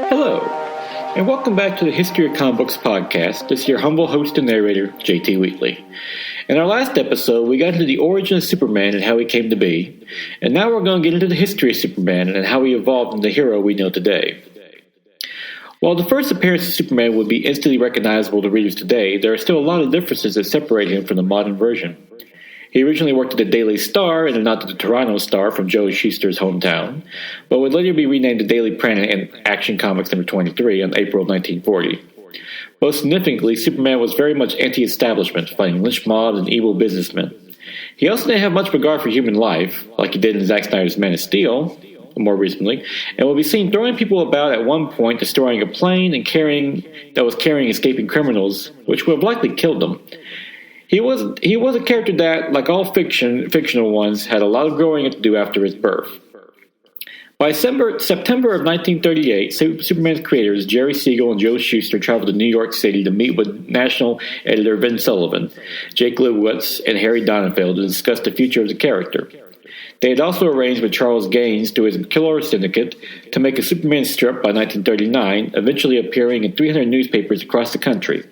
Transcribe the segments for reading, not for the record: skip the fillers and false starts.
Hello, and welcome back to the History of Comic Books podcast. This is your humble host and narrator, JT Wheatley. In our last episode, we got into the origin of Superman and how he came to be, and now we're going to get into the history of Superman and how he evolved into the hero we know today. While the first appearance of Superman would be instantly recognizable to readers today, there are still a lot of differences that separate him from the modern version. He originally worked at the Daily Star and not the Toronto Star from Joe Shuster's hometown, but would later be renamed the Daily Planet in Action Comics number 23 in April of 1940. Most significantly, Superman was very much anti-establishment, fighting lynch mobs and evil businessmen. He also didn't have much regard for human life, like he did in Zack Snyder's Man of Steel, more recently, and will be seen throwing people about at one point, destroying a plane and carrying escaping criminals, which would have likely killed them. He was a character that, like all fictional ones, had a lot of growing up to do after his birth. By September of 1938, Superman's creators Jerry Siegel and Joe Shuster traveled to New York City to meet with national editor Vin Sullivan, Jake Leibowitz, and Harry Donenfeld to discuss the future of the character. They had also arranged with Charles Gaines through his Killer Syndicate to make a Superman strip by 1939, eventually appearing in 300 newspapers across the country.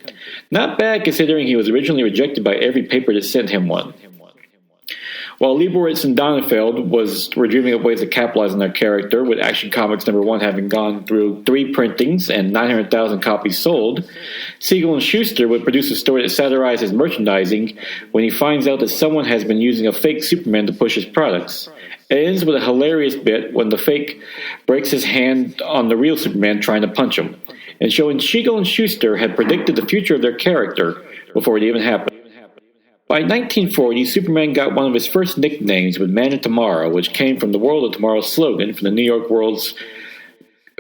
Not bad considering he was originally rejected by every paper that sent him one. While Leibowitz and Donenfeld were dreaming of ways to capitalize on their character, with Action Comics number 1 having gone through 3 printings and 900,000 copies sold, Siegel and Shuster would produce a story that satirized his merchandising when he finds out that someone has been using a fake Superman to push his products. It ends with a hilarious bit when the fake breaks his hand on the real Superman trying to punch him, and showing Siegel and Shuster had predicted the future of their character before it even happened. By 1940, Superman got one of his first nicknames with Man of Tomorrow, which came from the World of Tomorrow slogan from the New York World's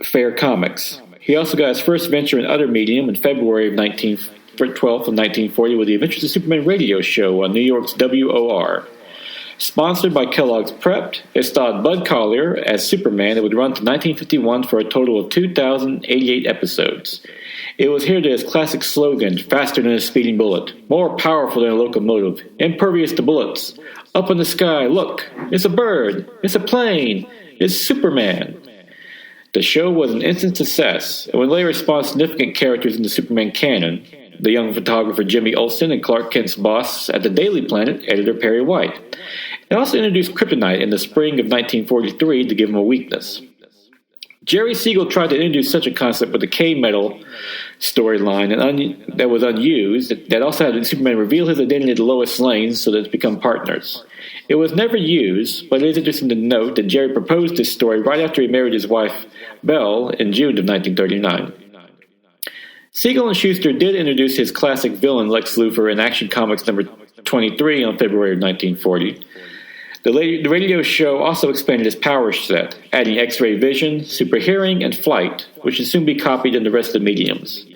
Fair Comics. He also got his first venture in other medium in February of 1940 with the Adventures of Superman radio show on New York's WOR. Sponsored by Kellogg's Prep, it starred Bud Collyer as Superman. It would run to 1951 for a total of 2,088 episodes. It was here that his classic slogan, faster than a speeding bullet, more powerful than a locomotive, impervious to bullets, up in the sky, look, it's a bird, it's a plane, it's Superman. The show was an instant success, and would later spawn significant characters in the Superman canon, the young photographer Jimmy Olsen and Clark Kent's boss at the Daily Planet, editor Perry White. It also introduced kryptonite in the spring of 1943 to give him a weakness. Jerry Siegel tried to introduce such a concept with the K-Metal storyline that was unused, that also had Superman reveal his identity to Lois Lane so that it's become partners. It was never used, but it is interesting to note that Jerry proposed this story right after he married his wife, Belle, in June of 1939. Siegel and Shuster did introduce his classic villain Lex Luthor in Action Comics number 23 on February of 1940. The radio show also expanded his power set, adding X-ray vision, super hearing, and flight, which would soon be copied in the rest of the mediums.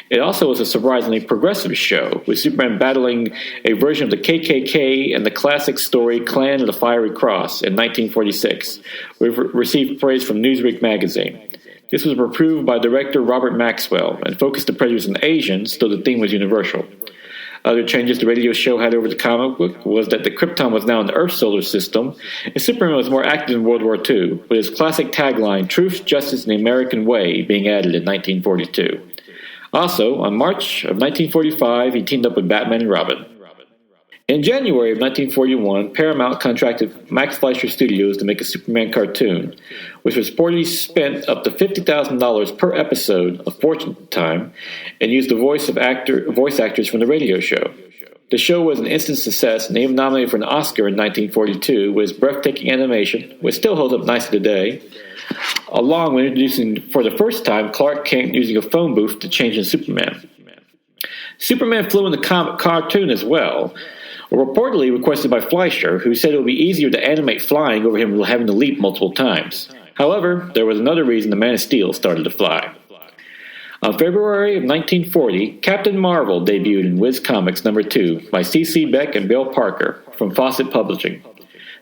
It also was a surprisingly progressive show, with Superman battling a version of the KKK and the classic story Clan of the Fiery Cross in 1946, which received praise from Newsweek magazine. This was approved by director Robert Maxwell and focused the prejudice on Asians, though the theme was universal. Other changes the radio show had over the comic book was that the Krypton was now in the Earth's solar system, and Superman was more active in World War II, with his classic tagline, Truth, Justice, and the American Way, being added in 1942. Also, on March of 1945, he teamed up with Batman and Robin. In January of 1941, Paramount contracted Max Fleischer Studios to make a Superman cartoon, which was reportedly spent up to $50,000 per episode, a fortune at the time, and used the voice actors from the radio show. The show was an instant success and even nominated for an Oscar in 1942 with its breathtaking animation, which still holds up nicely today, along with introducing for the first time Clark Kent using a phone booth to change into Superman. Superman flew in the cartoon as well, reportedly requested by Fleischer, who said it would be easier to animate flying over him having to leap multiple times. However, there was another reason the Man of Steel started to fly. On February of 1940, Captain Marvel debuted in Wiz Comics number 2 by C.C. Beck and Bill Parker from Fawcett Publishing,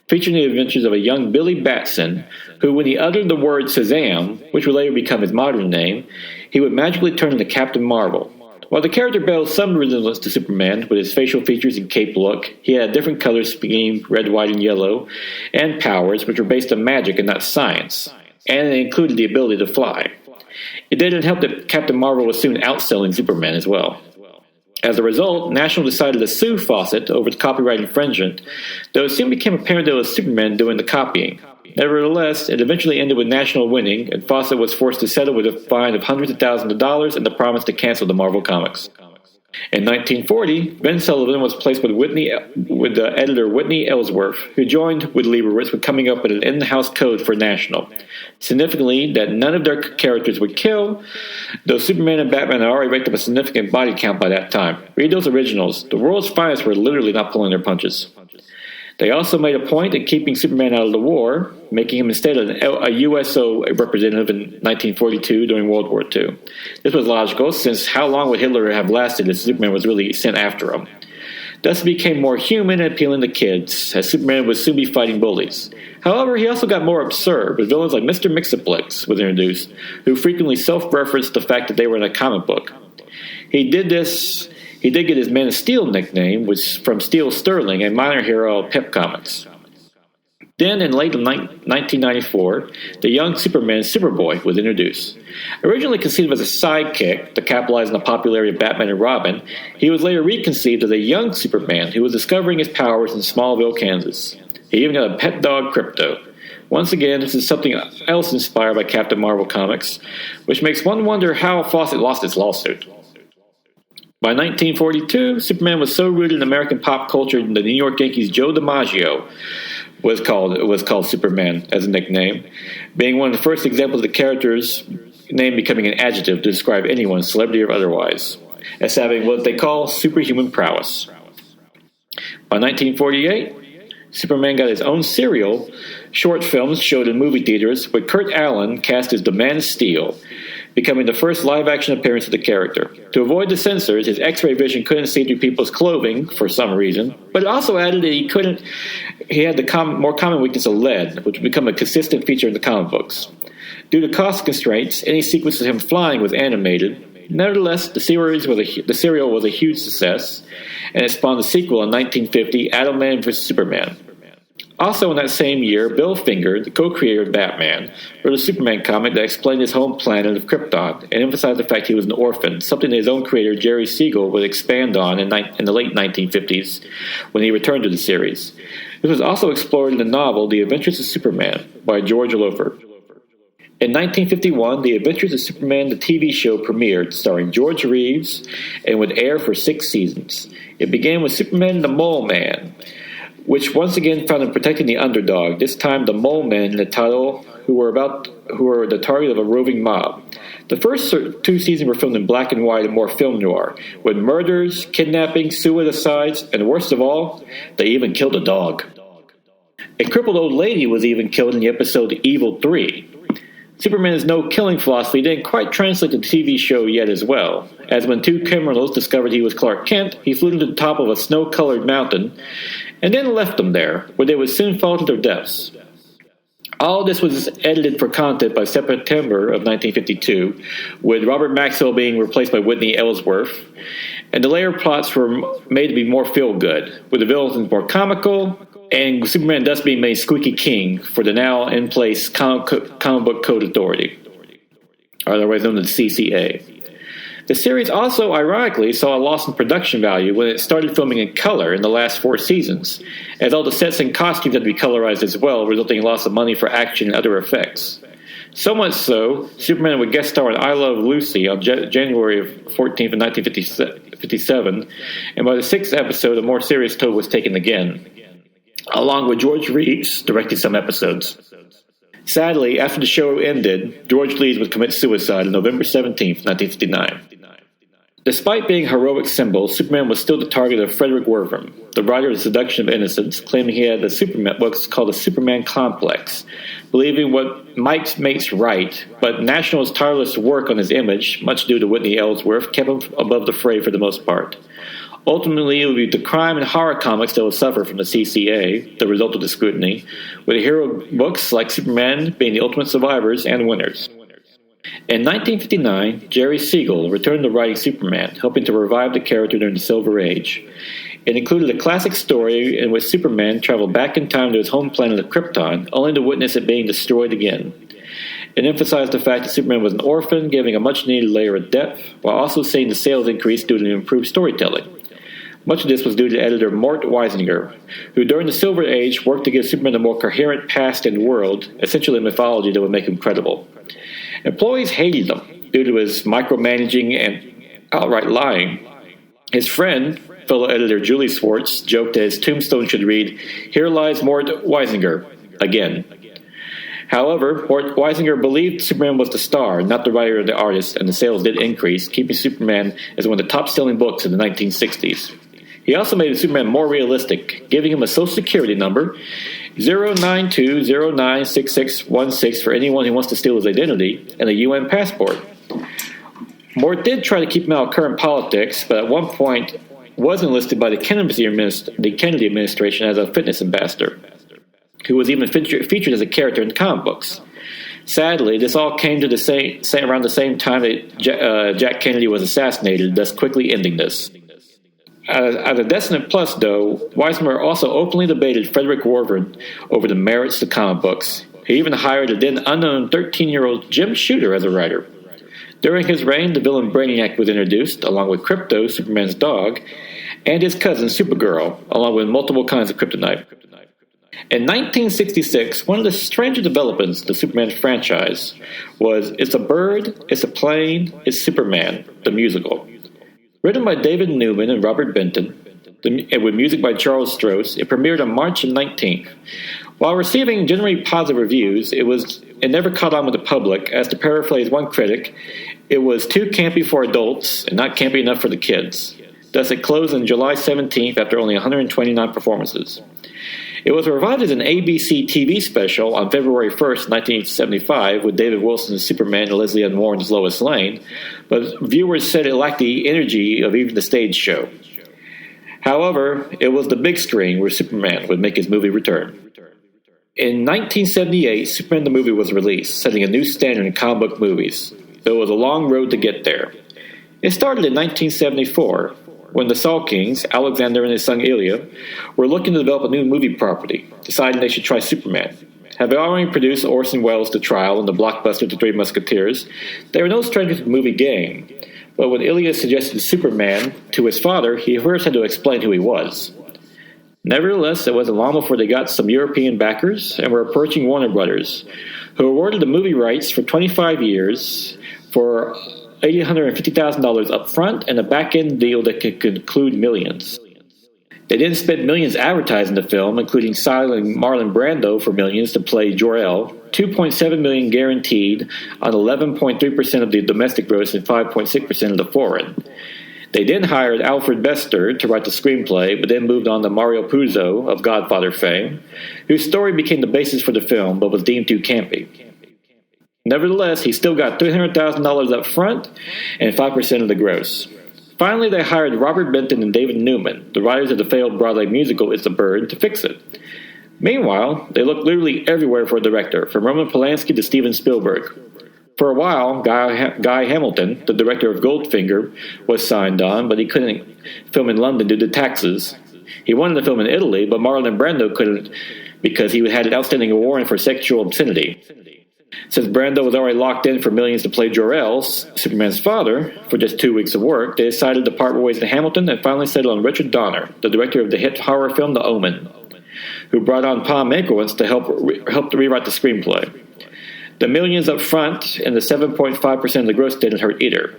featuring the adventures of a young Billy Batson, who, when he uttered the word Shazam, which would later become his modern name, he would magically turn into Captain Marvel. While the character bears some resemblance to Superman with his facial features and cape look, he had a different color scheme, red, white, and yellow, and powers which were based on magic and not science, and it included the ability to fly. It didn't help that Captain Marvel was soon outselling Superman as well. As a result, National decided to sue Fawcett over the copyright infringement, though it soon became apparent that it was Superman doing the copying. Nevertheless, it eventually ended with National winning, and Fawcett was forced to settle with a fine of hundreds of thousands of dollars and the promise to cancel the Marvel Comics. In 1940, Ben Sullivan was placed with the editor Whitney Ellsworth, who joined with Leibowitz with coming up with an in-house code for National. Significantly, that none of their characters would kill, though Superman and Batman had already racked up a significant body count by that time. Read those originals. The world's finest were literally not pulling their punches. They also made a point of keeping Superman out of the war, making him instead a USO representative in 1942 during World War II. This was logical, since how long would Hitler have lasted if Superman was really sent after him? Thus he became more human and appealing to kids, as Superman would soon be fighting bullies. However, he also got more absurd, with villains like Mr. Mxyzptlk was introduced, who frequently self-referenced the fact that they were in a comic book. He did get his Man of Steel nickname, which from Steel Sterling, a minor hero of Pep Comics. Then, in late 1994, the young Superman, Superboy, was introduced. Originally conceived as a sidekick to capitalize on the popularity of Batman and Robin, he was later reconceived as a young Superman who was discovering his powers in Smallville, Kansas. He even got a pet dog, Krypto. Once again, this is something else inspired by Captain Marvel comics, which makes one wonder how Fawcett lost his lawsuit. By 1942, Superman was so rooted in American pop culture that the New York Yankees' Joe DiMaggio was called Superman as a nickname, being one of the first examples of the character's name becoming an adjective to describe anyone, celebrity or otherwise, as having what they call superhuman prowess. By 1948, Superman got his own serial. Short films showed in movie theaters, with Kurt Allen cast as the Man of Steel, becoming the first live-action appearance of the character. To avoid the censors, his X-ray vision couldn't see through people's clothing for some reason, but it also added that he had the more common weakness of lead, which would become a consistent feature in the comic books. Due to cost constraints, any sequence of him flying was animated. Nevertheless, the serial was a huge success, and it spawned a sequel in 1950, Adam-Man vs. Superman. Also in that same year, Bill Finger, the co-creator of Batman, wrote a Superman comic that explained his home planet of Krypton and emphasized the fact he was an orphan, something that his own creator Jerry Siegel would expand on in the late 1950s when he returned to the series. This was also explored in the novel The Adventures of Superman by George Lofer. In 1951, The Adventures of Superman, the TV show, premiered, starring George Reeves, and would air for 6 seasons. It began with Superman the Mole Man, which once again found him protecting the underdog, this time the Mole Men in the title, who were the target of a roving mob. The first 2 seasons were filmed in black and white and more film noir, with murders, kidnappings, suicides, and worst of all, they even killed a dog. A crippled old lady was even killed in the episode Evil 3. Superman's no-killing philosophy didn't quite translate to the TV show yet as well, as when 2 criminals discovered he was Clark Kent, he flew to the top of a snow-colored mountain, and then left them there, where they would soon fall to their deaths. All this was edited for content by September of 1952, with Robert Maxwell being replaced by Whitney Ellsworth, and the later plots were made to be more feel-good, with the villains more comical, and Superman thus being made Squeaky King for the now in-place Comic Book Code Authority, otherwise known as CCA. The series also, ironically, saw a loss in production value when it started filming in color in the last 4 seasons, as all the sets and costumes had to be colorized as well, resulting in loss of money for action and other effects. So much so, Superman would guest star in I Love Lucy on January 14th of 1957, and by the 6th episode, a more serious tone was taken again, along with George Reeves directing some episodes. Sadly, after the show ended, George Reeves would commit suicide on November 17th, 1959. Despite being a heroic symbol, Superman was still the target of Frederick Wertham, the writer of The Seduction of Innocence, claiming he had what's called a Superman complex, believing what might makes right, but National's tireless work on his image, much due to Whitney Ellsworth, kept him above the fray for the most part. Ultimately, it would be the crime and horror comics that would suffer from the CCA, the result of the scrutiny, with the hero books like Superman being the ultimate survivors and winners. In 1959, Jerry Siegel returned to writing Superman, helping to revive the character during the Silver Age. It included a classic story in which Superman traveled back in time to his home planet of Krypton, only to witness it being destroyed again. It emphasized the fact that Superman was an orphan, giving a much-needed layer of depth, while also seeing the sales increase due to improved storytelling. Much of this was due to editor Mort Weisinger, who during the Silver Age worked to give Superman a more coherent past and world, essentially a mythology that would make him credible. Employees hated him due to his micromanaging and outright lying. His friend, fellow editor Julie Swartz, joked that his tombstone should read, "Here lies Mort Weisinger, again." However, Mort Weisinger believed Superman was the star, not the writer or the artist, and the sales did increase, keeping Superman as one of the top-selling books in the 1960s. He also made Superman more realistic, giving him a social security number, 092096616 for anyone who wants to steal his identity, and a UN passport. Mort did try to keep him out of current politics, but at one point was enlisted by the Kennedy administration as a fitness ambassador, who was even featured as a character in comic books. Sadly, this all came to around the same time that Jack Kennedy was assassinated, thus quickly ending this. As a Descendant Plus, though, Weisinger also openly debated Frederick Warburton over the merits of comic books. He even hired a then unknown 13-year-old Jim Shooter as a writer. During his reign, the villain Brainiac was introduced, along with Krypto, Superman's dog, and his cousin Supergirl, along with multiple kinds of kryptonite. In 1966, one of the stranger developments of the Superman franchise was It's a Bird, It's a Plane, It's Superman, the musical. Written by David Newman and Robert Benton, and with music by Charles Stross, it premiered on March 19th. While receiving generally positive reviews, it never caught on with the public, as to paraphrase one critic, it was too campy for adults and not campy enough for the kids. Thus it closed on July 17th after only 129 performances. It was revived as an ABC TV special on February 1st, 1975, with David Wilson's Superman and Leslie Ann Warren's Lois Lane, but viewers said it lacked the energy of even the stage show. However, it was the big screen where Superman would make his movie return. In 1978, Superman the movie was released, setting a new standard in comic book movies, though it was a long road to get there. It started in 1974, when the Saw Kings, Alexander and his son Ilya, were looking to develop a new movie property, deciding they should try Superman. Having already produced Orson Welles' The Trial and the blockbuster The Three Musketeers, they were no strangers to the movie game. But when Ilya suggested Superman to his father, he first had to explain who he was. Nevertheless, it wasn't long before they got some European backers and were approaching Warner Brothers, who awarded the movie rights for 25 years for $850,000 up front and a back-end deal that could include millions. They then spent millions advertising the film, including signing Marlon Brando for millions to play Jor-El, $2.7 million guaranteed on 11.3% of the domestic gross and 5.6% of the foreign. They then hired Alfred Bester to write the screenplay, but then moved on to Mario Puzo of Godfather fame, whose story became the basis for the film but was deemed too campy. Nevertheless, he still got $300,000 up front and 5% of the gross. Finally, they hired Robert Benton and David Newman, the writers of the failed Broadway musical It's a Bird, to fix it. Meanwhile, they looked literally everywhere for a director, from Roman Polanski to Steven Spielberg. For a while, Guy Hamilton, the director of Goldfinger, was signed on, but he couldn't film in London due to taxes. He wanted to film in Italy, but Marlon Brando couldn't because he had an outstanding warrant for sexual obscenity. Since Brando was already locked in for millions to play Jor-El, Superman's father, for just 2 weeks of work, they decided to part ways with Hamilton and finally settled on Richard Donner, the director of the hit horror film The Omen, who brought on Tom Mankiewicz to help rewrite the screenplay. The millions up front and the 7.5% of the gross didn't hurt either.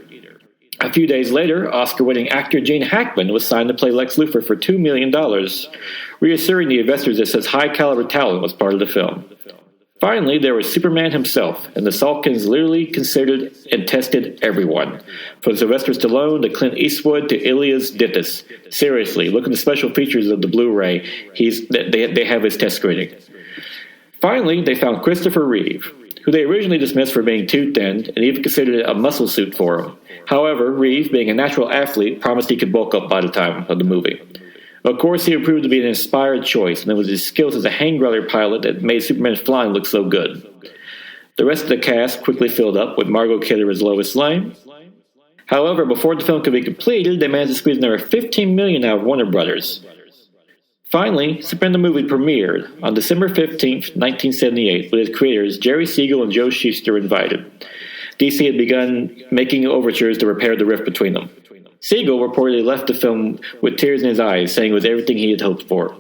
A few days later, Oscar-winning actor Gene Hackman was signed to play Lex Luthor for $2 million, reassuring the investors that such high-caliber talent was part of the film. Finally, there was Superman himself, and the Salkins literally considered and tested everyone, from Sylvester Stallone to Clint Eastwood to Ilias Dittis. Seriously, look at the special features of the Blu-ray. They have his test screening. Finally, they found Christopher Reeve, who they originally dismissed for being too thin and even considered it a muscle suit for him. However, Reeve, being a natural athlete, promised he could bulk up by the time of the movie. Of course, he proved to be an inspired choice, and it was his skills as a hang-glider pilot that made Superman's flying look so good. The rest of the cast quickly filled up, with Margot Kidder as Lois Lane. However, before the film could be completed, they managed to squeeze another $15 million out of Warner Brothers. Finally, Superman the movie premiered on December 15th, 1978, with its creators Jerry Siegel and Joe Shuster invited. DC had begun making overtures to repair the rift between them. Siegel reportedly left the film with tears in his eyes, saying it was everything he had hoped for.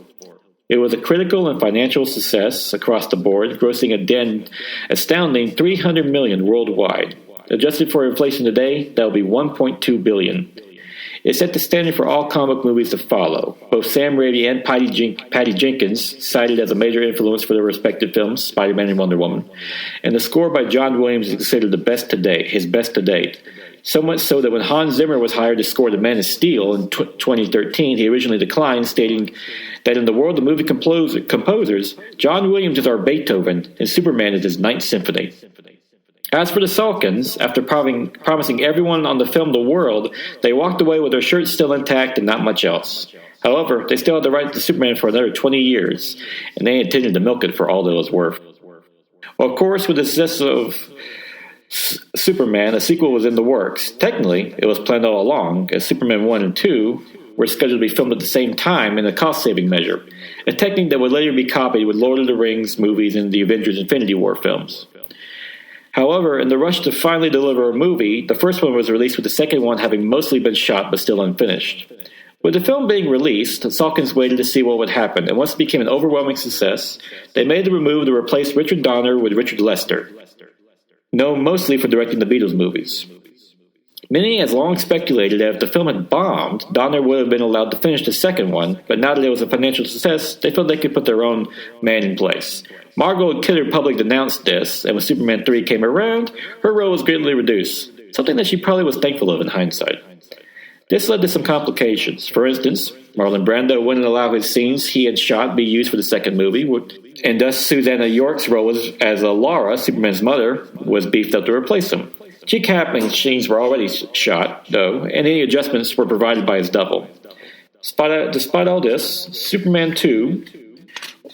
It was a critical and financial success across the board, grossing a astounding $300 million worldwide. Adjusted for inflation today, that would be $1.2 billion. It set the standard for all comic book movies to follow. Both Sam Raimi and Patty Jenkins cited as a major influence for their respective films, Spider-Man and Wonder Woman. And the score by John Williams is considered his best to date. So much so that when Hans Zimmer was hired to score The Man of Steel in 2013, he originally declined, stating that in the world of movie composers, John Williams is our Beethoven and Superman is his Ninth Symphony. As for the Salkinds, after promising everyone on the film the world, they walked away with their shirts still intact and not much else. However, they still had the right to Superman for another 20 years, and they intended to milk it for all that it was worth. Well, of course, with the success of Superman, a sequel was in the works. Technically, it was planned all along, as Superman 1 and 2 were scheduled to be filmed at the same time in a cost-saving measure, a technique that would later be copied with Lord of the Rings movies and the Avengers Infinity War films. However, in the rush to finally deliver a movie, the first one was released with the second one having mostly been shot but still unfinished. With the film being released, the Salkinds waited to see what would happen, and once it became an overwhelming success, they made the move to replace Richard Donner with Richard Lester, known mostly for directing the Beatles movies. Many has long speculated that if the film had bombed, Donner would have been allowed to finish the second one, but now that it was a financial success, they felt they could put their own man in place. Margot Kidder publicly denounced this, and when Superman 3 came around, her role was greatly reduced, something that she probably was thankful of in hindsight. This led to some complications. For instance, Marlon Brando wouldn't allow his scenes he had shot be used for the second movie, and thus Susanna York's role as Laura, Superman's mother, was beefed up to replace him. Recapping scenes were already shot, though, and any adjustments were provided by his double. Despite all this, Superman 2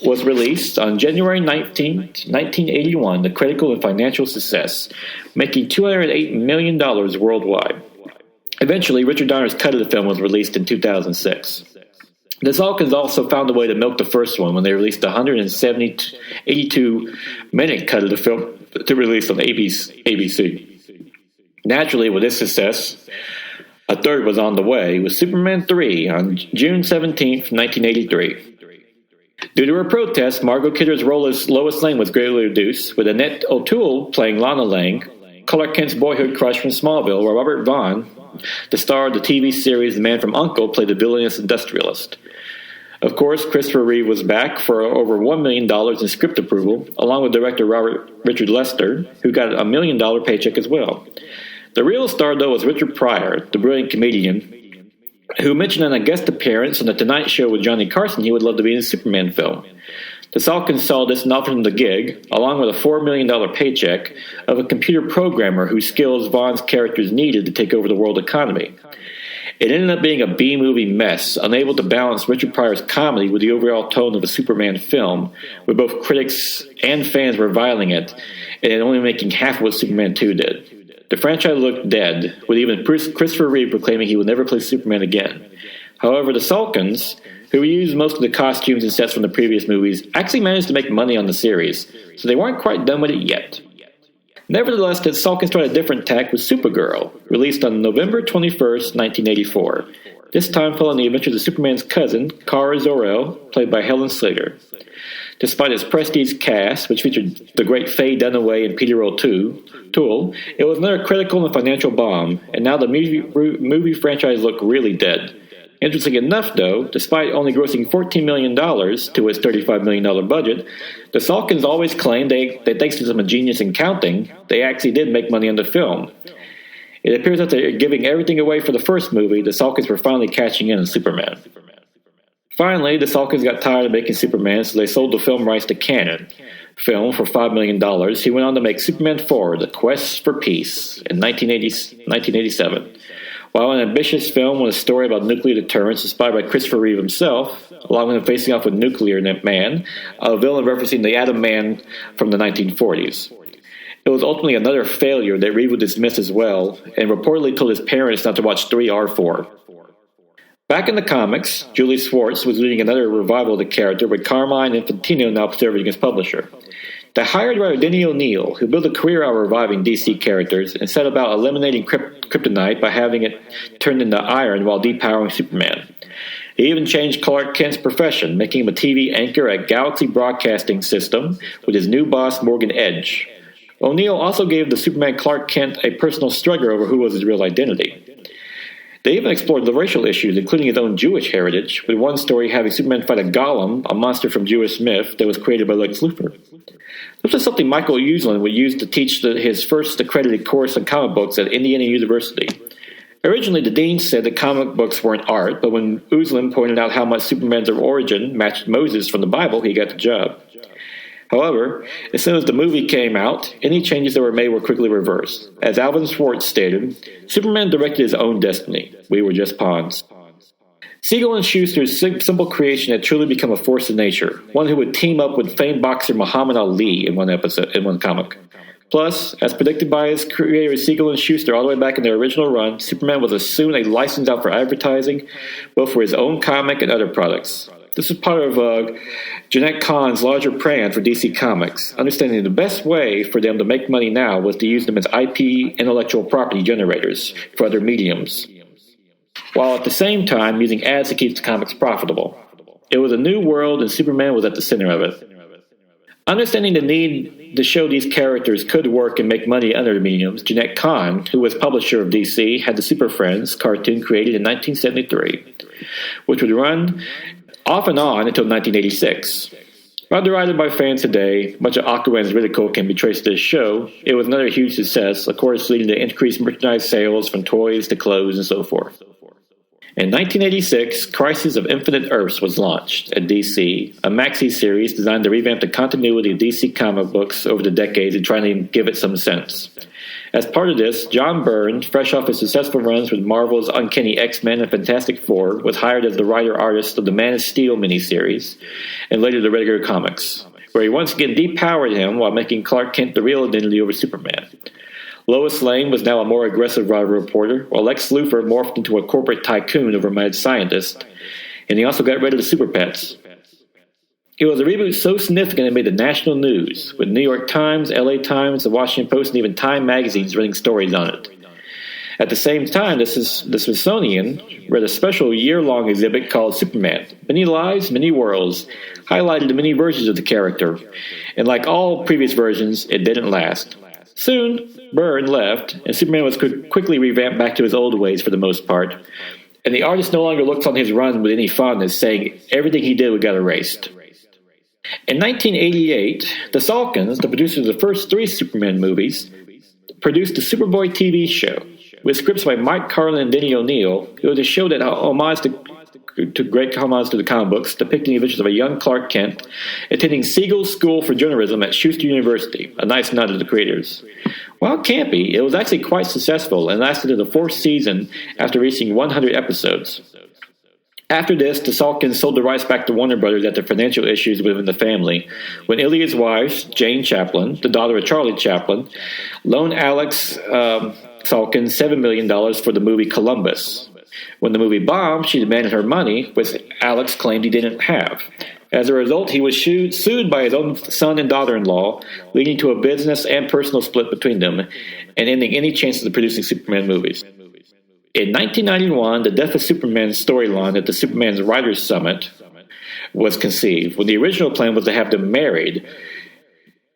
was released on January 19, 1981, a critical and financial success, making $208 million worldwide. Eventually, Richard Donner's cut of the film was released in 2006. The Salkinds also found a way to milk the first one when they released the 82-minute cut of the film to release on ABC. Naturally, with this success, a third was on the way, with Superman 3 on June 17, 1983. Due to her protest, Margot Kidder's role as Lois Lane was greatly reduced, with Annette O'Toole playing Lana Lang, Clark Kent's boyhood crush from Smallville, where Robert Vaughn, the star of the TV series The Man from U.N.C.L.E., played the villainous industrialist. Of course, Christopher Reeve was back for over $1 million in script approval, along with director Richard Lester, who got a $1 million paycheck as well. The real star, though, was Richard Pryor, the brilliant comedian, who mentioned in a guest appearance on The Tonight Show with Johnny Carson he would love to be in a Superman film. The Salkinds saw this and offered him the gig, along with a $4 million paycheck, of a computer programmer whose skills Vaughn's characters needed to take over the world economy. It ended up being a B-movie mess, unable to balance Richard Pryor's comedy with the overall tone of a Superman film, where both critics and fans were reviling it, and it only making half of what Superman 2 did. The franchise looked dead, with even Christopher Reeve proclaiming he would never play Superman again. However, the Salkinds, who reused most of the costumes and sets from the previous movies, actually managed to make money on the series, so they weren't quite done with it yet. Nevertheless, the Salkinds tried a different tack with Supergirl, released on November 21st, 1984. This time following the adventures of Superman's cousin, Kara Zor-El, played by Helen Slater. Despite its prestige cast, which featured the great Faye Dunaway and Peter O'Toole, it was another critical and financial bomb, and now the movie franchise looked really dead. Interesting enough, though, despite only grossing $14 million to its $35 million budget, the Salkinds always claimed that thanks to some genius in counting, they actually did make money on the film. It appears that they're giving everything away for the first movie. The Salkinds were finally catching in on Superman. Finally, the Salkinds got tired of making Superman, so they sold the film rights to Cannon Film for $5 million. He went on to make Superman 4, The Quest for Peace, in 1987. While an ambitious film with a story about nuclear deterrence inspired by Christopher Reeve himself, along with him facing off with Nuclear Man, a villain referencing the Atom Man from the 1940s. It was ultimately another failure that Reeve would dismiss as well, and reportedly told his parents not to watch 3R4. Back in the comics, Julie Swartz was leading another revival of the character with Carmine Infantino now serving as publisher. They hired writer Denny O'Neil, who built a career out of reviving DC characters and set about eliminating kryptonite by having it turned into iron while depowering Superman. He even changed Clark Kent's profession, making him a TV anchor at Galaxy Broadcasting System with his new boss Morgan Edge. O'Neil also gave the Superman Clark Kent a personal struggle over who was his real identity. They even explored the racial issues, including his own Jewish heritage, with one story having Superman fight a golem, a monster from Jewish myth that was created by Lex Luthor. This was something Michael Uslan would use to teach his first accredited course on comic books at Indiana University. Originally, the dean said that comic books weren't art, but when Uslan pointed out how much Superman's origin matched Moses from the Bible, he got the job. However, as soon as the movie came out, any changes that were made were quickly reversed. As Alvin Schwartz stated, Superman directed his own destiny. We were just pawns. Siegel and Schuster's simple creation had truly become a force of nature, one who would team up with famed boxer Muhammad Ali in one comic. Plus, as predicted by his creators Siegel and Schuster all the way back in their original run, Superman was soon a license out for advertising, both for his own comic and other products. This was part of Jeanette Kahn's larger plan for DC Comics, understanding the best way for them to make money now was to use them as IP intellectual property generators for other mediums, while at the same time using ads to keep the comics profitable. It was a new world, and Superman was at the center of it. Understanding the need to show these characters could work and make money in other mediums, Jeanette Kahn, who was publisher of DC, had the Super Friends cartoon created in 1973, which would run off and on until 1986. While derided by fans today, much of Aquaman's ridicule can be traced to this show, it was another huge success, of course leading to increased merchandise sales from toys to clothes and so forth. In 1986, Crisis of Infinite Earths was launched at DC, a maxi series designed to revamp the continuity of DC comic books over the decades and trying to give it some sense. As part of this, John Byrne, fresh off his successful runs with Marvel's Uncanny X-Men and Fantastic Four, was hired as the writer-artist of the Man of Steel miniseries and later the regular comics, where he once again depowered him while making Clark Kent the real identity over Superman. Lois Lane was now a more aggressive rival reporter, while Lex Luthor morphed into a corporate tycoon over mad scientist, and he also got rid of the Super Pets. It was a reboot so significant it made the national news, with New York Times, LA Times, the Washington Post, and even Time magazines running stories on it. At the same time, the Smithsonian read a special year-long exhibit called Superman, Many Lives, Many Worlds, highlighted the many versions of the character, and like all previous versions, it didn't last. Soon, Byrne left, and Superman was quickly revamped back to his old ways for the most part, and the artist no longer looks on his run with any fondness, saying everything he did got erased. In 1988, the Salkins, the producers of the first 3 Superman movies, produced the Superboy TV show, with scripts by Mike Carlin and Denny O'Neil. It was a show that great homage to the comic books, depicting the adventures of a young Clark Kent attending Siegel's School for Journalism at Schuster University, a nice nod to the creators. While campy, it was actually quite successful and lasted into the 4th season after reaching 100 episodes. After this, the Salkins sold the rights back to Warner Brothers after financial issues within the family, when Ilya's wife, Jane Chaplin, the daughter of Charlie Chaplin, loaned Alex Salkin $7 million for the movie Columbus. When the movie bombed, she demanded her money, which Alex claimed he didn't have. As a result, he was sued by his own son and daughter-in-law, leading to a business and personal split between them, and ending any chances of producing Superman movies. In 1991, the Death of Superman storyline at the Superman's Writers' Summit was conceived, when the original plan was to have them married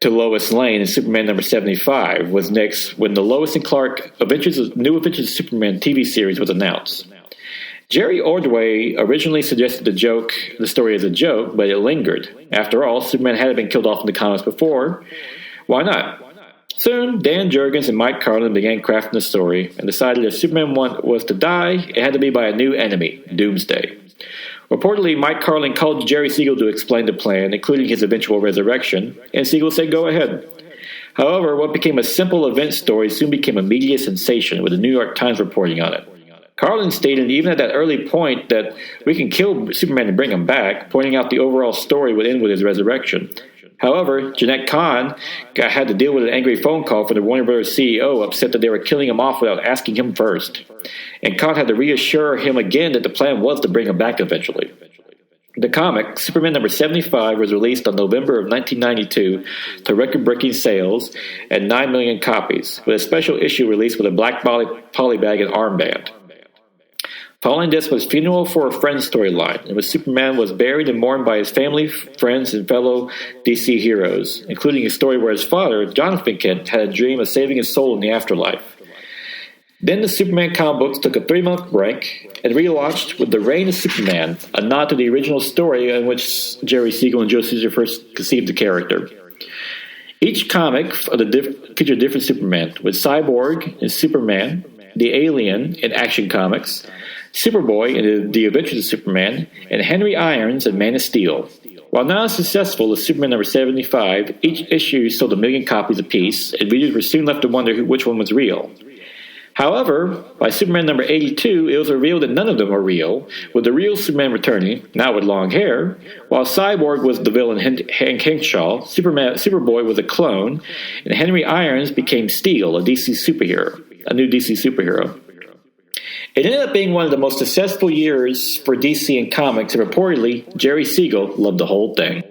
to Lois Lane in Superman number 75 was next when the Lois and Clark New Adventures of Superman TV series was announced. Jerry Ordway originally suggested the story as a joke, but it lingered. After all, Superman hadn't been killed off in the comics before. Why not? Soon, Dan Jurgens and Mike Carlin began crafting the story and decided if Superman was to die, it had to be by a new enemy, Doomsday. Reportedly, Mike Carlin called Jerry Siegel to explain the plan, including his eventual resurrection, and Siegel said go ahead. However, what became a simple event story soon became a media sensation, with the New York Times reporting on it. Carlin stated even at that early point that we can kill Superman and bring him back, pointing out the overall story would end with his resurrection. However, Jeanette Kahn had to deal with an angry phone call from the Warner Bros. CEO, upset that they were killing him off without asking him first. And Kahn had to reassure him again that the plan was to bring him back eventually. The comic, Superman number 75, was released on November of 1992 to record-breaking sales at 9 million copies, with a special issue released with a black polybag and armband. Following this was Funeral for a Friend storyline, in which Superman was buried and mourned by his family, friends, and fellow DC heroes, including a story where his father, Jonathan Kent, had a dream of saving his soul in the afterlife. Then the Superman comic books took a 3-month break and relaunched with The Reign of Superman, a nod to the original story in which Jerry Siegel and Joe Caesar first conceived the character. Each comic featured a different Superman, with Cyborg and Superman, the Alien in Action Comics, Superboy in The Adventures of Superman, and Henry Irons in Man of Steel. While not as successful as Superman number 75, each issue sold 1 million copies apiece, and readers were soon left to wonder which one was real. However, by Superman number 82, it was revealed that none of them were real, with the real Superman returning, now with long hair, while Cyborg was the villain Hank Henshaw, Superboy was a clone, and Henry Irons became Steel, a new DC superhero. It ended up being one of the most successful years for DC in comics, and reportedly, Jerry Siegel loved the whole thing.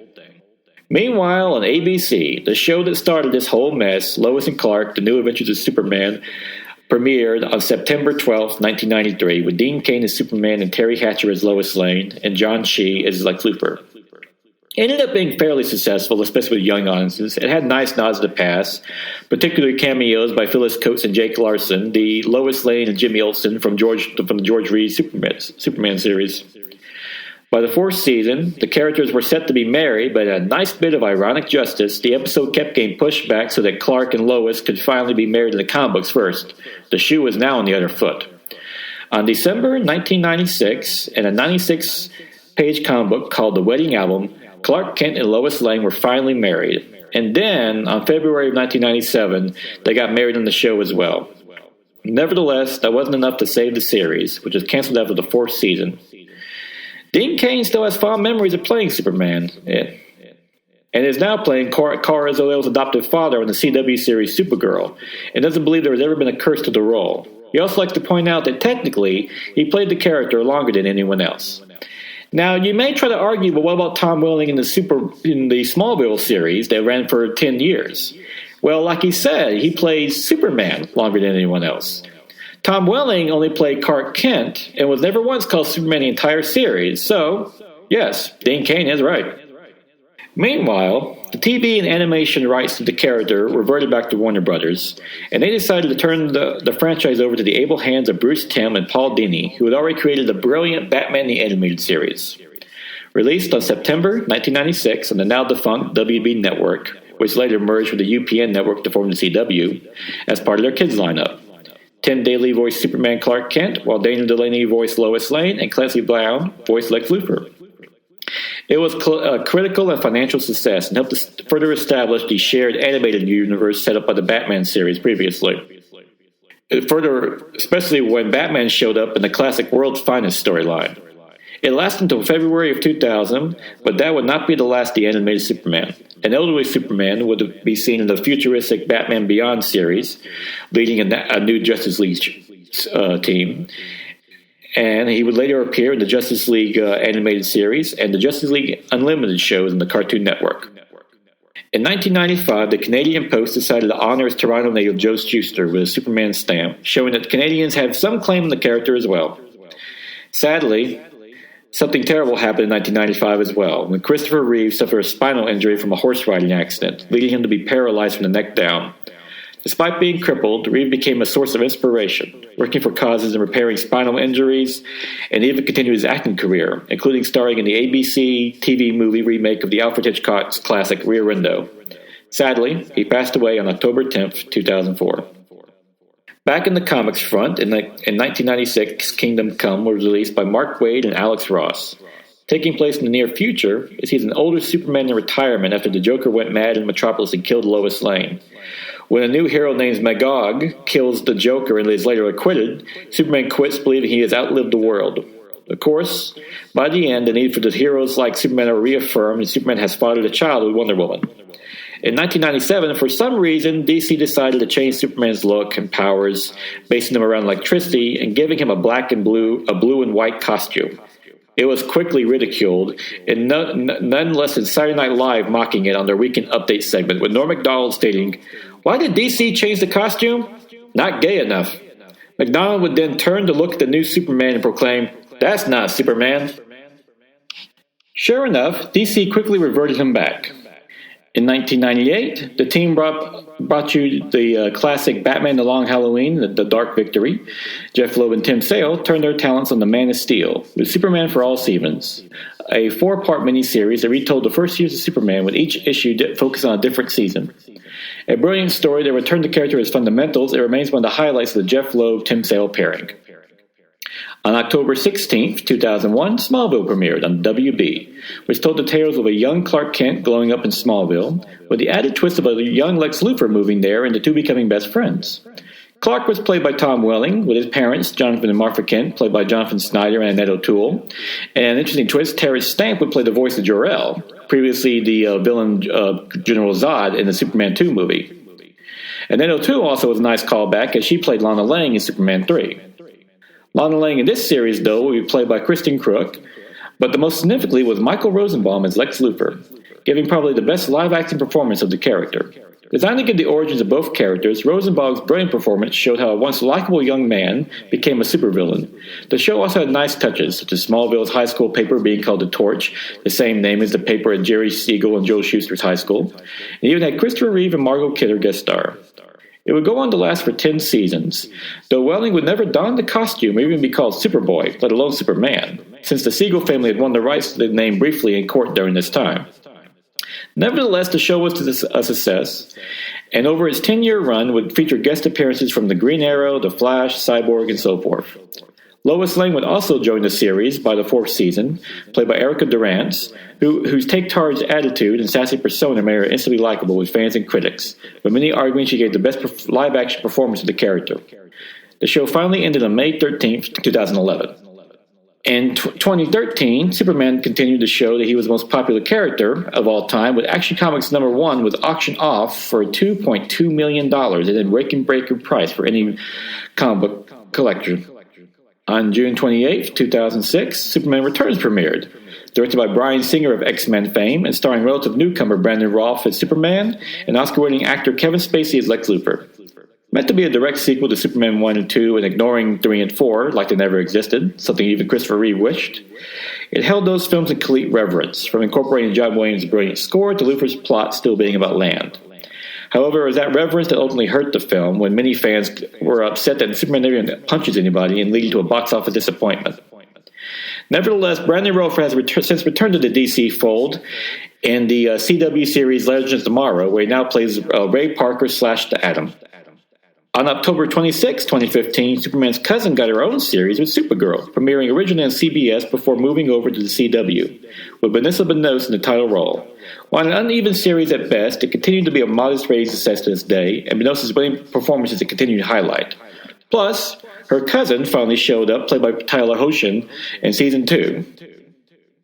Meanwhile, on ABC, the show that started this whole mess, Lois and Clark, The New Adventures of Superman, premiered on September 12, 1993, with Dean Cain as Superman and Terry Hatcher as Lois Lane, and John Shee as Lex Luthor. It ended up being fairly successful, especially with young audiences. It had nice nods to the past, particularly cameos by Phyllis Coates and Jake Larson, the Lois Lane and Jimmy Olsen from the George Reed Superman series. By the 4th season, the characters were set to be married, but in a nice bit of ironic justice, the episode kept getting pushed back so that Clark and Lois could finally be married in the comic books first. The shoe was now on the other foot. On December 1996, in a 96-page comic book called The Wedding Album, Clark Kent and Lois Lane were finally married. And then, on February of 1997, they got married on the show as well. Nevertheless, that wasn't enough to save the series, which was canceled after the 4th season. Dean Cain still has fond memories of playing Superman, and is now playing Kara Zor-El's adoptive father in the CW series Supergirl, and doesn't believe there has ever been a curse to the role. He also likes to point out that technically, he played the character longer than anyone else. Now, you may try to argue, but what about Tom Welling in the Smallville series that ran for 10 years? Well, like he said, he played Superman longer than anyone else. Tom Welling only played Clark Kent and was never once called Superman the entire series, so, yes, Dean Cain is right. Meanwhile, the TV and animation rights to the character reverted back to Warner Brothers, and they decided to turn the franchise over to the able hands of Bruce Timm and Paul Dini, who had already created the brilliant Batman the Animated Series. Released on September 1996 on the now-defunct WB network, which later merged with the UPN network to form the CW, as part of their kids lineup. Tim Daly voiced Superman Clark Kent, while Dana Delaney voiced Lois Lane, and Clancy Brown voiced Lex Luthor. It was a critical and financial success and helped to further establish the shared animated universe set up by the Batman series previously. Especially when Batman showed up in the classic World's Finest storyline. It lasted until February of 2000, but that would not be the last of the animated Superman. An elderly Superman would be seen in the futuristic Batman Beyond series, leading a new Justice League team. And he would later appear in the Justice League animated series and the Justice League Unlimited shows in the Cartoon Network. In 1995, the Canadian Post decided to honor its Toronto native Joe Shuster with a Superman stamp, showing that Canadians have some claim on the character as well. Sadly, something terrible happened in 1995 as well, when Christopher Reeve suffered a spinal injury from a horse riding accident, leading him to be paralyzed from the neck down. Despite being crippled, Reeve became a source of inspiration, working for causes and repairing spinal injuries, and even continued his acting career, including starring in the ABC TV movie remake of the Alfred Hitchcock's classic Rear Window. Sadly, he passed away on October 10, 2004. Back in the comics front, in 1996, Kingdom Come was released by Mark Waid and Alex Ross. Taking place in the near future, it sees an older Superman in retirement after the Joker went mad in Metropolis and killed Lois Lane. When a new hero named Magog kills the Joker and is later acquitted, Superman quits believing he has outlived the world. Of course, by the end, the need for the heroes like Superman are reaffirmed, and Superman has fathered a child with Wonder Woman. In 1997, for some reason, DC decided to change Superman's look and powers, basing them around electricity and giving him a blue and white costume. It was quickly ridiculed, and none less than Saturday Night Live mocking it on their Weekend Update segment, with Norm Macdonald stating, "Why did DC change the costume? Not gay enough." Macdonald would then turn to look at the new Superman and proclaim, "That's not Superman." Sure enough, DC quickly reverted him back. In 1998, the team brought you the classic Batman The Long Halloween, The Dark Victory. Jeff Loeb and Tim Sale turned their talents on The Man of Steel, with Superman for All Seasons, a 4-part miniseries that retold the first years of Superman, with each issue focused on a different season. A brilliant story that returned the character to its fundamentals, it remains one of the highlights of the Jeff Loeb-Tim Sale pairing. On October 16, 2001, Smallville premiered on WB, which told the tales of a young Clark Kent growing up in Smallville, with the added twist of a young Lex Luthor moving there and the two becoming best friends. Clark was played by Tom Welling, with his parents, Jonathan and Martha Kent, played by Jonathan Snyder and Annette O'Toole. And an interesting twist, Terrence Stamp would play the voice of Jor-El, previously the villain General Zod in the Superman 2 movie. Annette O'Toole also was a nice callback, as she played Lana Lang in Superman 3. Lana Lang in this series, though, will be played by Kristen Crook, but the most significantly was Michael Rosenbaum as Lex Luthor, giving probably the best live-action performance of the character. Designed to give the origins of both characters, Rosenbaum's brilliant performance showed how a once likable young man became a supervillain. The show also had nice touches, such as Smallville's high school paper being called The Torch, the same name as the paper at Jerry Siegel and Joe Shuster's high school, and even had Christopher Reeve and Margot Kidder guest star. It would go on to last for 10 seasons, though Welling would never don the costume or even be called Superboy, let alone Superman, since the Siegel family had won the rights to the name briefly in court during this time. Nevertheless, the show was a success, and over its 10-year run would feature guest appearances from the Green Arrow, the Flash, Cyborg, and so forth. Lois Lane would also join the series by the 4th season, played by Erica Durance, whose take-charge attitude and sassy persona made her instantly likable with fans and critics, with many arguing she gave the best live-action performance of the character. The show finally ended on May 13, 2011. In 2013, Superman continued to show that he was the most popular character of all time, with Action Comics #1 was auctioned off for $2.2 million at a record-breaking price for any comic book collector. On June 28, 2006, Superman Returns premiered, directed by Bryan Singer of X-Men fame and starring relative newcomer Brandon Routh as Superman and Oscar-winning actor Kevin Spacey as Lex Luthor. Meant to be a direct sequel to Superman 1 and 2 and ignoring 3 and 4 like they never existed, something even Christopher Reeve wished, it held those films in complete reverence, from incorporating John Williams' brilliant score to Luthor's plot still being about land. However, it was that reverence that ultimately hurt the film, when many fans were upset that Superman never even punches anybody and leading to a box office disappointment. Nevertheless, Brandon Routh has since returned to the DC fold in the CW series Legends of Tomorrow, where he now plays Ray Parker / the Atom. On October 26, 2015, Superman's cousin got her own series with Supergirl, premiering originally on CBS before moving over to the CW, with Vanessa Benoist in the title role. While an uneven series at best, it continued to be a modest rating success to this day, and Benoist's brilliant performance is a continued highlight. Plus, her cousin finally showed up, played by Tyler Hoechlin, in Season 2.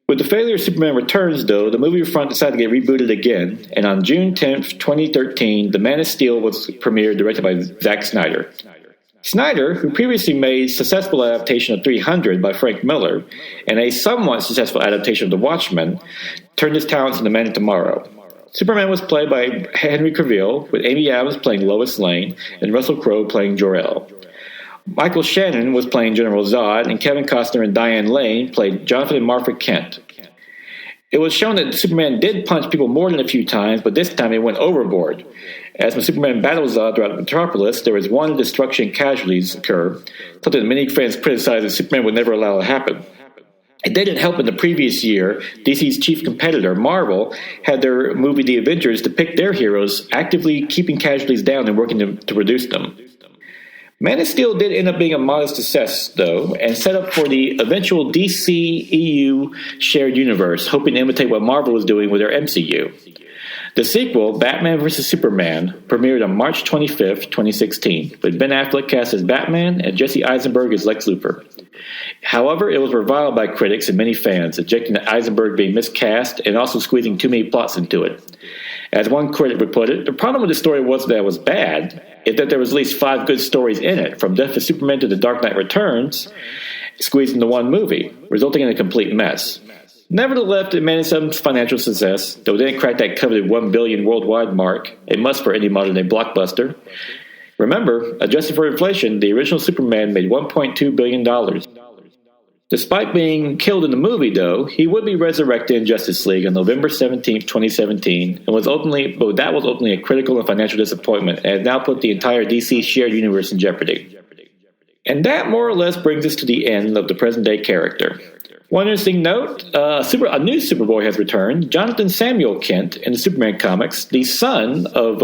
With the failure of Superman Returns, though, the movie front decided to get rebooted again, and on June 10, 2013, The Man of Steel was premiered, directed by Zack Snyder. Snyder, who previously made successful adaptation of 300 by Frank Miller and a somewhat successful adaptation of The Watchmen, turned his talents into Man of Tomorrow. Superman was played by Henry Cavill, with Amy Adams playing Lois Lane and Russell Crowe playing Jor-El. Michael Shannon was playing General Zod, and Kevin Costner and Diane Lane played Jonathan and Martha Kent. It was shown that Superman did punch people more than a few times, but this time he went overboard. As when Superman battles Zod throughout Metropolis, there was one destruction and casualties occur, something that many fans criticized that Superman would never allow to happen. It didn't help in the previous year, DC's chief competitor, Marvel, had their movie The Avengers depict their heroes actively keeping casualties down and working to reduce them. Man of Steel did end up being a modest success, though, and set up for the eventual DC-EU shared universe, hoping to imitate what Marvel was doing with their MCU. The sequel, Batman vs. Superman, premiered on March 25th, 2016, with Ben Affleck cast as Batman and Jesse Eisenberg as Lex Luthor. However, it was reviled by critics and many fans, objecting to Eisenberg being miscast and also squeezing too many plots into it. As one critic would put it, the problem with the story wasn't that it was bad, it's that there was at least 5 good stories in it, from Death of Superman to The Dark Knight Returns, squeezed into one movie, resulting in a complete mess. Nevertheless, it managed some financial success, though it didn't crack that coveted $1 billion worldwide mark, a must for any modern-day blockbuster. Remember, adjusted for inflation, the original Superman made $1.2 billion. Despite being killed in the movie, though, he would be resurrected in Justice League on November 17, 2017, but that was ultimately a critical and financial disappointment, and now put the entire DC shared universe in jeopardy. And that more or less brings us to the end of the present-day character. One interesting note, a new Superboy has returned, Jonathan Samuel Kent in the Superman comics, the son of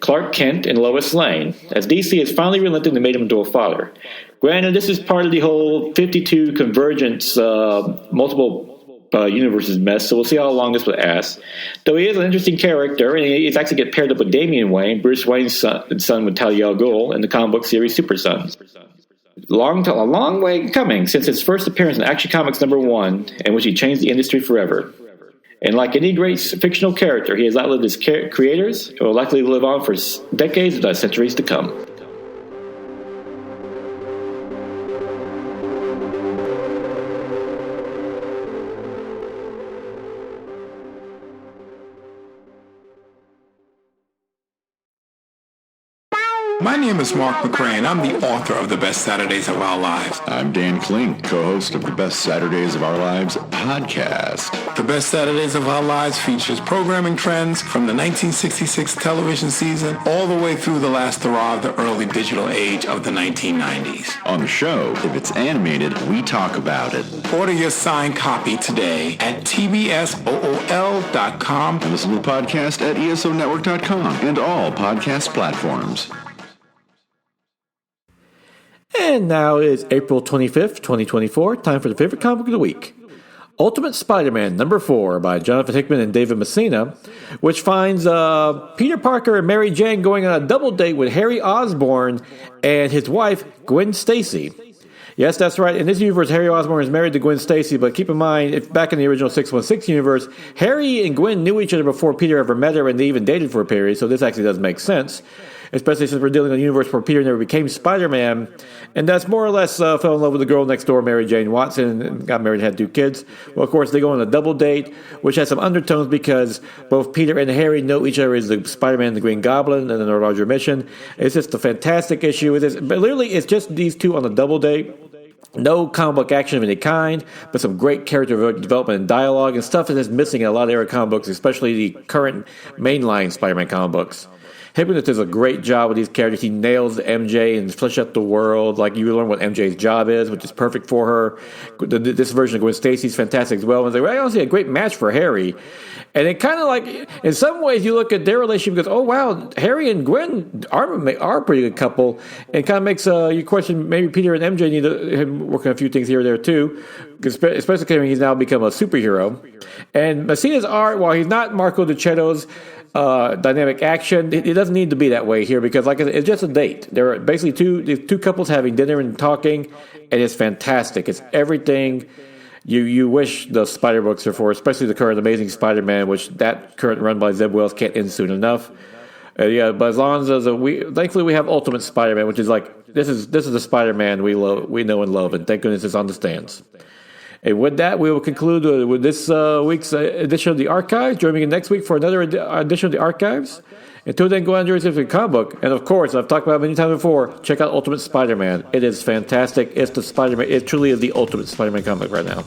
Clark Kent and Lois Lane, as DC has finally relented and made him into a father. Granted, this is part of the whole 52 convergence, multiple universes mess, so we'll see how long this will last. Though he is an interesting character, and he's actually get paired up with Damian Wayne, Bruce Wayne's son with Talia al Ghul, in the comic book series Super Sons. A long way coming since his first appearance in Action Comics #1, in which he changed the industry forever. And like any great fictional character, he has outlived his creators and will likely live on for decades, if not centuries to come. My name is Mark McRae, and I'm the author of The Best Saturdays of Our Lives. I'm Dan Klink, co-host of The Best Saturdays of Our Lives podcast. The Best Saturdays of Our Lives features programming trends from the 1966 television season all the way through the last hurrah of the early digital age of the 1990s. On the show, if it's animated, we talk about it. Order your signed copy today at tbsool.com. And listen to the podcast at esonetwork.com and all podcast platforms. And now is April 25th, 2024, time for the favorite comic book of the week. Ultimate Spider-Man #4 by Jonathan Hickman and David Messina, which finds Peter Parker and Mary Jane going on a double date with Harry Osborn and his wife, Gwen Stacy. Yes, that's right. In this universe, Harry Osborn is married to Gwen Stacy, but keep in mind, if back in the original 616 universe, Harry and Gwen knew each other before Peter ever met her, and they even dated for a period, so this actually does make sense. Especially since we're dealing with a universe where Peter never became Spider-Man, and that's more or less fell in love with the girl next door, Mary Jane Watson, and got married and had 2 kids. Well, of course, they go on a double date, which has some undertones because both Peter and Harry know each other as the Spider-Man and the Green Goblin and their larger mission. It's just a fantastic issue. But literally, it's just these two on a double date. No comic book action of any kind, but some great character development and dialogue and stuff that is missing in a lot of era comic books, especially the current mainline Spider-Man comic books. Hickman does a great job with these characters. He nails MJ and flesh out the world. Like, you learn what MJ's job is, which is perfect for her. This version of Gwen Stacy's fantastic as well. And I honestly a great match for Harry. And it kind of like, in some ways, you look at their relationship and goes, oh, wow, Harry and Gwen are a pretty good couple. And it kind of makes you question maybe Peter and MJ need to work on a few things here or there, too. Especially considering he's now become a superhero. And Messina's art, while he's not Marco Dicchetto's dynamic action, it doesn't need to be that way here because, like I said, it's just a date. There are basically two couples having dinner and talking, and it's fantastic. It's everything you wish the Spider books are for, especially the current Amazing Spider-Man, which that current run by Zeb Wells can't end soon enough. But as long as thankfully we have Ultimate Spider-Man, which is like this is the Spider-Man we know and love, and thank goodness it's on the stands. And with that, we will conclude with this week's edition of the Archives. Join me again next week for another edition of the Archives. Until then, go out and enjoy the comic book. And of course, I've talked about it many times before, check out Ultimate Spider-Man. It is fantastic. It's the Spider-Man. It truly is the Ultimate Spider-Man comic right now.